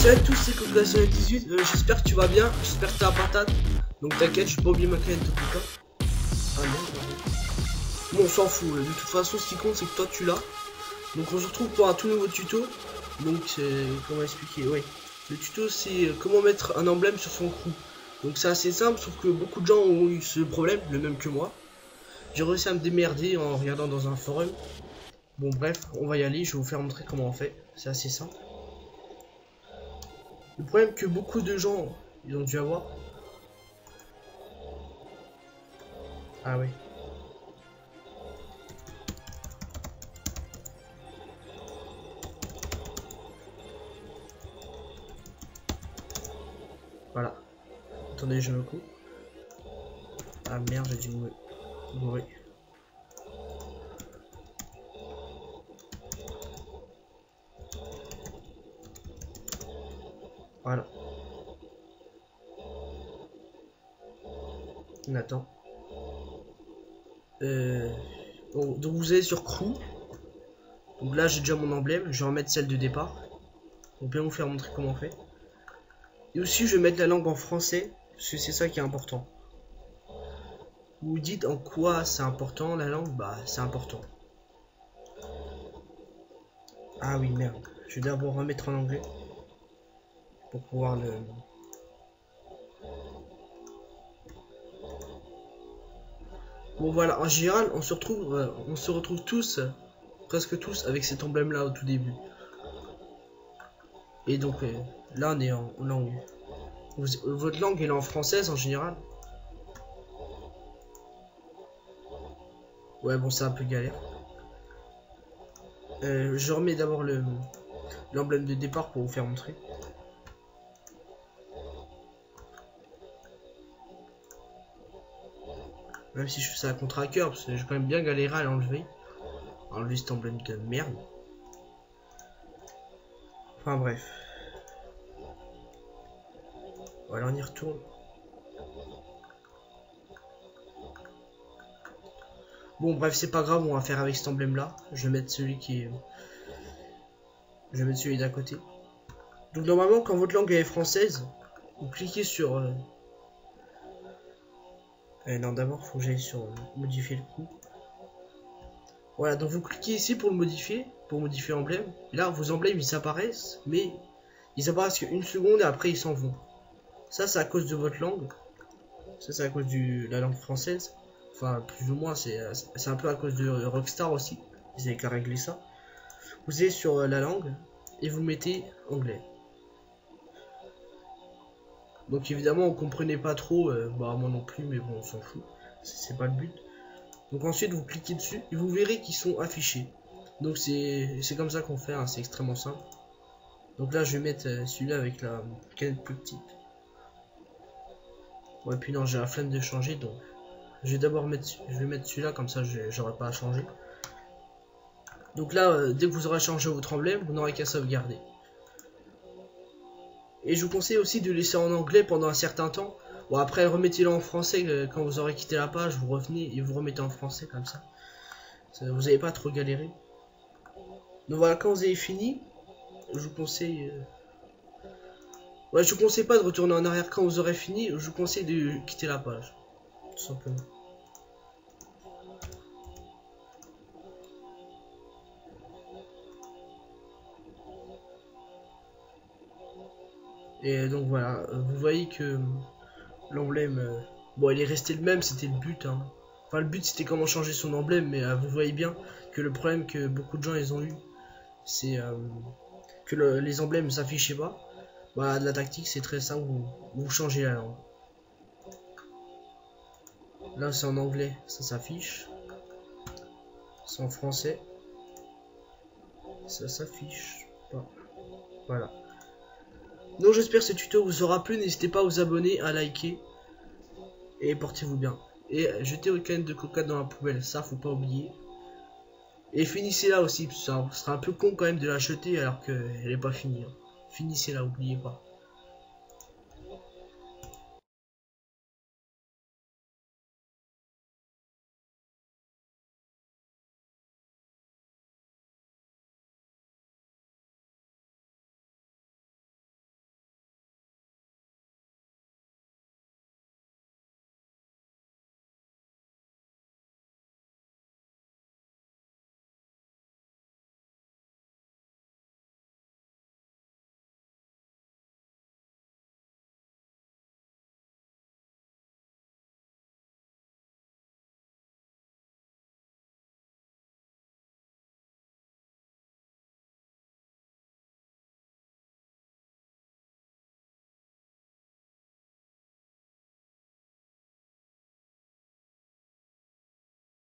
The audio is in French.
salut à tous, c'est Coca18, j'espère que tu vas bien, j'espère que t'as la patate. Donc t'inquiète, je vais pas oublier ma canette de Coca. Ah merde. Bon, on s'en fout, de toute façon ce qui compte c'est que toi tu l'as. Donc on se retrouve pour un tout nouveau tuto. Donc comment expliquer, oui. Le tuto c'est comment mettre un emblème sur son crew. Donc c'est assez simple, sauf que beaucoup de gens ont eu ce problème, le même que moi. J'ai réussi à me démerder en regardant dans un forum. Bon bref, on va y aller, je vais vous faire montrer comment on fait, c'est assez simple. Le problème que beaucoup de gens ils ont dû avoir. Ah oui. Voilà. Attendez, je me coupe. Ah merde, j'ai dû me bourrer. Voilà. On attend. Bon, donc vous allez sur crew. Donc là j'ai déjà mon emblème. Je vais remettre celle de départ. Pour bien vous faire montrer comment on fait. Et aussi je vais mettre la langue en français. Parce que c'est ça qui est important. Vous vous dites en quoi c'est important la langue? Bah c'est important. Ah oui merde. Je vais d'abord remettre en anglais. Pour pouvoir le... Bon voilà, en général on se retrouve tous, presque tous avec cet emblème là au tout début. Et donc là on est en langue. Votre langue est en française en général. Ouais bon c'est un peu galère. Je remets d'abord l'emblème de départ pour vous faire montrer. Même si je fais ça à contre à cœur, parce que j'ai quand même bien galéré à l'enlever. Enlever cet emblème de merde. Enfin bref. Voilà, on y retourne. Bon bref, c'est pas grave, on va faire avec cet emblème là. Je vais mettre celui qui est... Je vais mettre celui d'à côté. Donc normalement, quand votre langue est française, vous cliquez sur... non, d'abord, faut que j'aille sur modifier le coup. Voilà, donc vous cliquez ici pour le modifier l'emblème. Là, vos emblèmes, ils apparaissent, mais ils apparaissent qu'une seconde et après, ils s'en vont. Ça, c'est à cause de votre langue. Ça, c'est à cause de la langue française. Enfin, plus ou moins, c'est un peu à cause de Rockstar aussi. Ils avaient qu'à régler ça. Vous allez sur la langue et vous mettez anglais. Donc évidemment, on comprenait pas trop, bah moi non plus, mais bon, on s'en fout. C'est pas le but. Donc ensuite, vous cliquez dessus et vous verrez qu'ils sont affichés. Donc c'est comme ça qu'on fait, hein, c'est extrêmement simple. Donc là, je vais mettre celui-là avec la canette plus petite. Ouais, puis non, j'ai la flemme de changer, donc je vais d'abord mettre, celui-là, comme ça, j'aurai pas à changer. Donc là, dès que vous aurez changé votre emblème, vous n'aurez qu'à sauvegarder. Et je vous conseille aussi de laisser en anglais pendant un certain temps. Bon, après, remettez-le en français quand vous aurez quitté la page, vous revenez et vous remettez en français comme ça. Vous n'avez pas trop galéré. Donc voilà, quand vous avez fini, je vous conseille... Ouais, je vous conseille pas de retourner en arrière quand vous aurez fini, je vous conseille de quitter la page. Tout simplement. Et donc voilà, vous voyez que l'emblème, bon il est resté le même, c'était le but, hein. Enfin le but c'était comment changer son emblème, mais vous voyez bien que le problème que beaucoup de gens ils ont eu, c'est que les emblèmes s'affichaient pas. Bah la tactique c'est très simple, vous changez la langue. Là c'est en anglais, ça s'affiche. C'est en français, ça s'affiche pas. Voilà. Donc j'espère que ce tuto vous aura plu, n'hésitez pas à vous abonner, à liker, et portez-vous bien. Et jetez votre canette de coca dans la poubelle, ça faut pas oublier. Et finissez là aussi, ça sera un peu con quand même de la jeter alors qu'elle est pas finie. Finissez là, oubliez pas.